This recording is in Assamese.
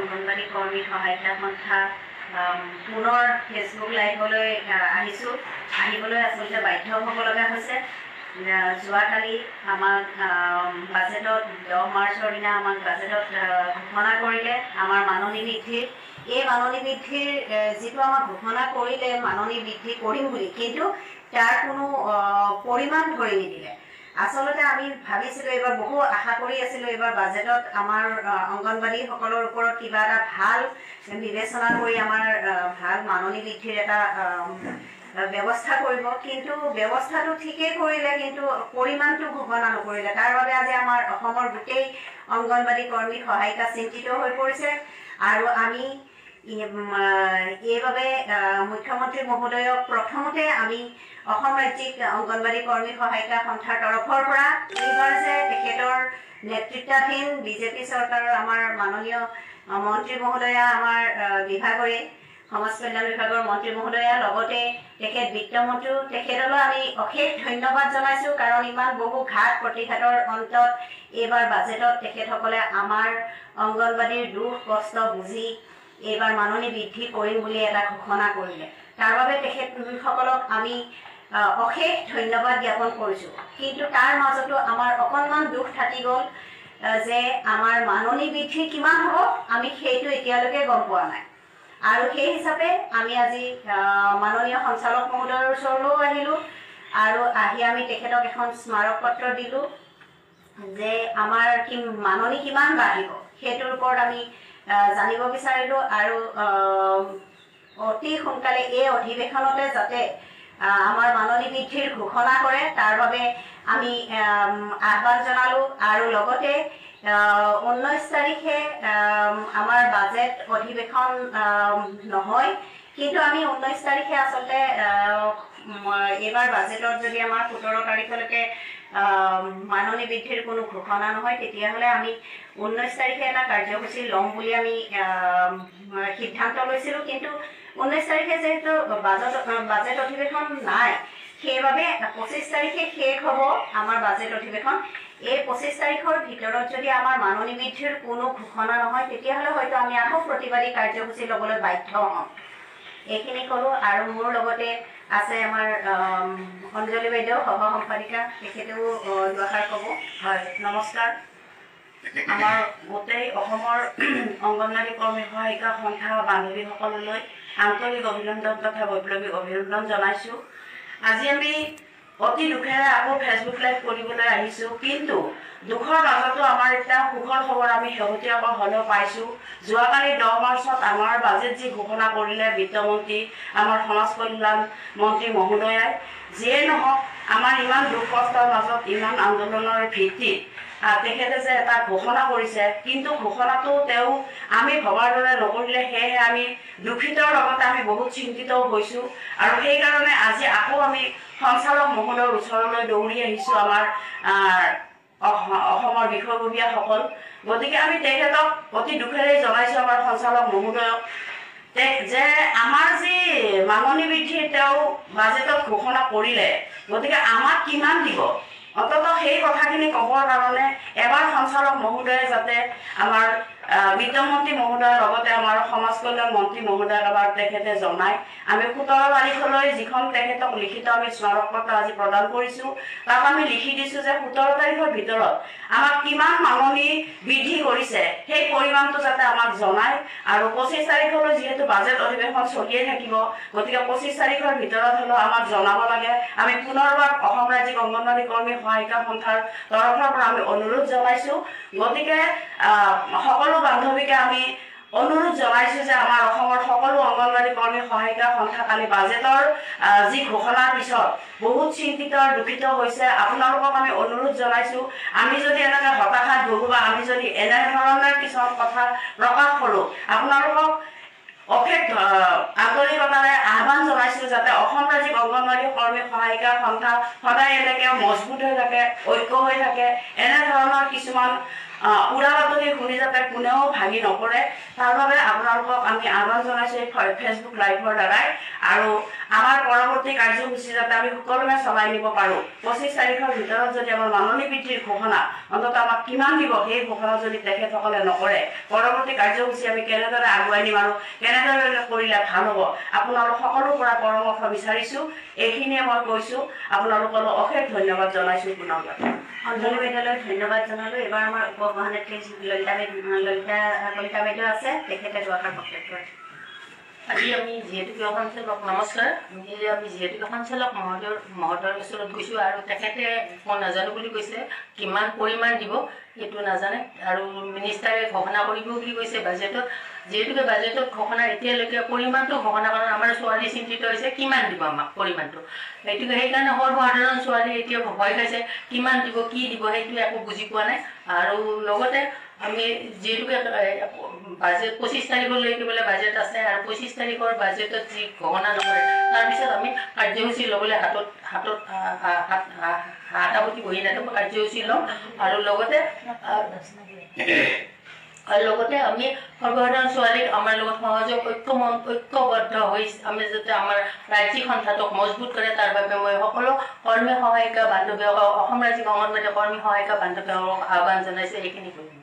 অংগনবাড়ী কৰ্মী সহায়িকা সন্থা পুনৰ ফেচবুক লাইভলৈ আহিবলৈ আচলতে বাধ্য হ'ব লগা হৈছে। যোৱাকালি আমাক বাজেটত 10 মাৰ্চৰ দিনা আমাক বাজেটত ঘোষণা কৰিলে আমাৰ মাননি বৃদ্ধিৰ। এই মাননি বৃদ্ধিৰ যিটো আমাক ঘোষণা কৰিলে মাননি বৃদ্ধি কৰিম বুলি, কিন্তু তাৰ কোনো পৰিমাণ ধৰি নিদিলে। আচলতে আমি ভাবিছিলোঁ, এইবাৰ বহু আশা কৰি আছিলোঁ, এইবাৰ বাজেটত আমাৰ অংগনবাড়ীসকলৰ ওপৰত কিবা এটা ভাল বিবেচনা কৰি আমাৰ ভাল মাননি বৃদ্ধিৰ এটা ব্যৱস্থা কৰিব। কিন্তু ব্যৱস্থাটো ঠিকেই কৰিলে, কিন্তু পৰিমাণটো ঘোষণা নকৰিলে। তাৰ বাবে আজি আমাৰ অসমৰ গোটেই অংগনবাড়ী কৰ্মী সহায়িকা চিন্তিত হৈ পৰিছে। আৰু আমি এইবাবে মুখ্যমন্ত্ৰী মহোদয়ক প্ৰথমতে আমি অসম ৰাজ্যিক অংগনবাড়ী কৰ্মী সহায়িকা সন্থাৰ তৰফৰ পৰা এইবাৰ যে তেখেতৰ নেতৃত্বাধীন বিজেপি চৰকাৰৰ আমাৰ মাননীয় মন্ত্ৰী মহোদয়া, আমাৰ বিভাগৰে সমাজ কল্যাণ বিভাগৰ মন্ত্ৰী মহোদয়া, লগতে তেখেত বিত্তমন্ত্ৰীও, তেখেতলৈ আমি অশেষ ধন্যবাদ জনাইছোঁ। কাৰণ ইমান বহু ঘাত প্ৰতিঘাতৰ অন্তত এইবাৰ বাজেটত তেখেতসকলে আমাৰ অংগনবাড়ীৰ দুখ কষ্ট বুজি এইবাৰ মাননি বৃদ্ধি কৰিম বুলি এটা ঘোষণা কৰিলে। তাৰ বাবে তেখেতসকলক আমি অশেষ ধন্যবাদ জ্ঞাপন কৰিছোঁ। কিন্তু তাৰ মাজতো আমাৰ অকণমান দুখ থাকি গ'ল যে আমাৰ মাননি বৃদ্ধি কিমান হ'ব আমি সেইটো এতিয়ালৈকে গম পোৱা নাই। আৰু সেই হিচাপে আমি আজি মাননীয় সঞ্চালক মহোদয়ৰ ওচৰলৈও আহিলোঁ আৰু আহি আমি তেখেতক এখন স্মাৰক পত্ৰ দিলোঁ যে আমাৰ মাননি কিমান বাঢ়িব সেইটোৰ ওপৰত আমি জানিব বিচাৰিলোঁ। আৰু অতি সোনকালে এই অধিৱেশনতে যাতে আমাৰ মাননি বৃদ্ধিৰ ঘোষণা কৰে তাৰ বাবে আমি আহ্বান জনালোঁ। আৰু লগতে 19 তাৰিখে আমাৰ বাজেট অধিৱেশন নহয়, কিন্তু আমি 19 তাৰিখে আচলতে এইবাৰ বাজেটত যদি আমাৰ 17 তাৰিখলৈকে মাননি বৃদ্ধিৰ কোনো ঘোষণা নহয়, তেতিয়াহ'লে আমি 19 তাৰিখে এটা কাৰ্যসূচী ল'ম বুলি আমি সিদ্ধান্ত লৈছিলোঁ। কিন্তু 19 তাৰিখে যিহেতু বাজেট অধিৱেশন নাই, সেইবাবে 25 তাৰিখে শেষ হ'ব আমাৰ বাজেট অধিৱেশন। এই 25 তাৰিখৰ ভিতৰত যদি আমাৰ মাননি বৃদ্ধিৰ কোনো ঘোষণা নহয়, তেতিয়াহ'লে হয়তো আমি আকৌ প্ৰতিবাদী কাৰ্যসূচী ল'বলৈ বাধ্য হ'ম। এইখিনি ক'লোঁ। আৰু মোৰ লগতে আছে আমাৰ অঞ্জলি বাইদেউ, সহ সম্পাদিকা, তেখেতেও দুআষাৰ ক'ব। হয়, নমস্কাৰ। আমাৰ গোটেই অসমৰ অংগনবাড়ী কৰ্মী সহায়িকা সন্থা বান্ধৱীসকললৈ আন্তৰিক অভিনন্দন তথা বৈপ্লৱিক অভিনন্দন জনাইছোঁ। আজি আমি অতি দুখেৰে আকৌ ফেচবুক লাইভ কৰিবলৈ আহিছোঁ, কিন্তু দুখৰ মাজতো আমাৰ এটা সুখৰ খবৰ আমি শেহতীয়াকৈ হ'লেও পাইছোঁ। যোৱাকালি 10 মাৰ্চত আমাৰ বাজেট যি ঘোষণা কৰিলে বিত্তমন্ত্ৰী, আমাৰ সমাজ কল্যাণ মন্ত্ৰী মহোদয়াই, যিয়ে নহওক আমাৰ ইমান দুখ কষ্টৰ মাজত ইমান আন্দোলনৰ ভিত্তিত তেখেতে যে এটা ঘোষণা কৰিছে, কিন্তু ঘোষণাটো তেওঁ আমি ভবাৰ দৰে নকৰিলে। সেয়েহে আমি দুখিতৰ লগতে আমি বহুত চিন্তিতও হৈছোঁ। আৰু সেইকাৰণে আজি আকৌ আমি সঞ্চালক মহোদয়ৰ ওচৰলৈ দৌৰি আহিছোঁ, আমাৰ অসমৰ বিষয়ববীয়াসকল। গতিকে আমি তেখেতক অতি দুখেৰে জনাইছোঁ, আমাৰ সঞ্চালক মহোদয়ক, যে আমাৰ যি মাননি বৃদ্ধি তেওঁ বাজেটত ঘোষণা কৰিলে, গতিকে আমাক কিমান দিব, অন্ততঃ সেই কথাখিনি ক'বৰ কাৰণে এবাৰ সঞ্চালক মহোদয়ে যাতে আমাৰ বিত্তমন্ত্ৰী মহোদয়ৰ লগতে আমাৰ সমাজ কল্যাণ মন্ত্ৰী মহোদয়ক এবাৰ তেখেতে জনায়। আমি 17 তাৰিখলৈ যিখন তেখেতক লিখিত আমি স্মাৰক পত্ৰ আজি প্ৰদান কৰিছোঁ, তাত আমি লিখি দিছোঁ যে 17 তাৰিখৰ ভিতৰত আমাক কিমান মাননি বৃদ্ধি কৰিছে সেই পৰিমাণটো যাতে আমাক জনায়। আৰু 25 তাৰিখলৈ যিহেতু বাজেট অধিৱেশন চলিয়ে থাকিব, গতিকে 25 তাৰিখৰ ভিতৰত হ'লেও আমাক জনাব লাগে। আমি পুনৰবাৰ অসম ৰাজ্যিক অংগনবাড়ী কৰ্মী সহায়িকা সন্থাৰ তৰফৰ পৰা আমি অনুৰোধ জনাইছোঁ। গতিকে সকলো বান্ধৱীকে আমি অনুৰোধ জনাইছোঁ যে আমাৰ অসমৰ সকলো অংগনবাড়ী কৰ্মী সহায়িকা সন্থা কালি বাজেটৰ যি ঘোষণাৰ পিছত বহুত চিন্তিত আৰু দুখিত হৈছে। আপোনালোকক আমি অনুৰোধ জনাইছোঁ, আমি যদি এনেকৈ হতাশাত ভোগোঁ বা আমি যদি এনেধৰণৰ কিছুমান কথা প্ৰকাশ কৰোঁ, আপোনালোকক অশেষ আন্তৰিকতাৰে আহ্বান জনাইছোঁ যাতে অসম ৰাজ্যিক অংগনবাড়ী কৰ্মী সহায়িকা সন্থা সদায় এনেকৈ মজবুত হৈ থাকে, ঐক্য হৈ থাকে। এনেধৰণৰ কিছুমান উৰা বাতৰি শুনি যাতে কোনেও ভাগি নপৰে তাৰ বাবে আপোনালোকক আমি আহ্বান জনাইছোঁ এই ফেচবুক লাইভৰ দ্বাৰাই। আৰু আমাৰ পৰৱৰ্তী কাৰ্যসূচী যাতে আমি সকলোৱে চলাই নিব পাৰোঁ। 25 তাৰিখৰ ভিতৰত যদি আমাৰ মাননি বৃদ্ধিৰ ঘোষণা অন্ততঃ আমাক কিমান দিব সেই ঘোষণা যদি তেখেতসকলে নকৰে, পৰৱৰ্তী কাৰ্যসূচী আমি কেনেদৰে আগুৱাই নিম আৰু কেনেদৰে কৰিলে ভাল হ'ব আপোনালোক সকলোৰ পৰা পৰামৰ্শ বিচাৰিছোঁ। এইখিনিয়ে মই কৈছোঁ। আপোনালোকলৈ অশেষ ধন্যবাদ জনাইছোঁ। পুনৰ অঞ্জলি বাইদেউলৈ ধন্যবাদ জনালোঁ। এইবাৰ আমাৰ উপ সভানেত্ৰী ললিতা কলিতা বাইদেউ আছে, তেখেতে দুআষাৰ বক্তব্য। আজি আমি যিহেতুকে সঞ্চালক নমস্কাৰ, আমি যিহেতুকে সঞ্চালক মহোদয়ৰ ওচৰত গৈছোঁ আৰু তেখেতে মই নাজানো বুলি কৈছে, কিমান পৰিমাণ দিব সেইটো নাজানে আৰু মিনিষ্টাৰে ঘোষণা কৰিব বুলি কৈছে বাজেটত। যিহেতুকে বাজেটত ঘোষণা এতিয়ালৈকে পৰিমাণটো ঘোষণা কৰা আমাৰ ছোৱালী চিন্তিত হৈছে কিমান দিব আমাক পৰিমাণটো। সেইটোকে সেইকাৰণে সৰ্বসাধাৰণ ছোৱালী এতিয়া ভয় খাইছে কিমান দিব কি দিব সেইটো একো বুজি পোৱা নাই। আৰু লগতে আমি যিহেতুকে বাজেট 25 তাৰিখলৈকে বোলে বাজেট আছে আৰু 25 তাৰিখৰ বাজেটত যি ঘোষণা নকৰে তাৰপিছত আমি কাৰ্যসূচী ল'বলৈ হাতত হাতাবতি বহি নাথাকোঁ, কাৰ্যসূচী ল'ম। আৰু লগতে আমি সৰ্বসাধাৰণ ছোৱালীক আমাৰ লগত সহযোগ ঐক্যবদ্ধ হৈ আমি যাতে আমাৰ ৰাজ্যিক সন্থাটোক মজবুত কৰে তাৰ বাবে মই সকলো কৰ্মী সহায়িকা বান্ধৱীসকলক, অসম ৰাজ্যিক অংগনবাড়ী কৰ্মী সহায়িকা বান্ধৱীসকলক আহ্বান জনাইছোঁ। এইখিনি কৰিম।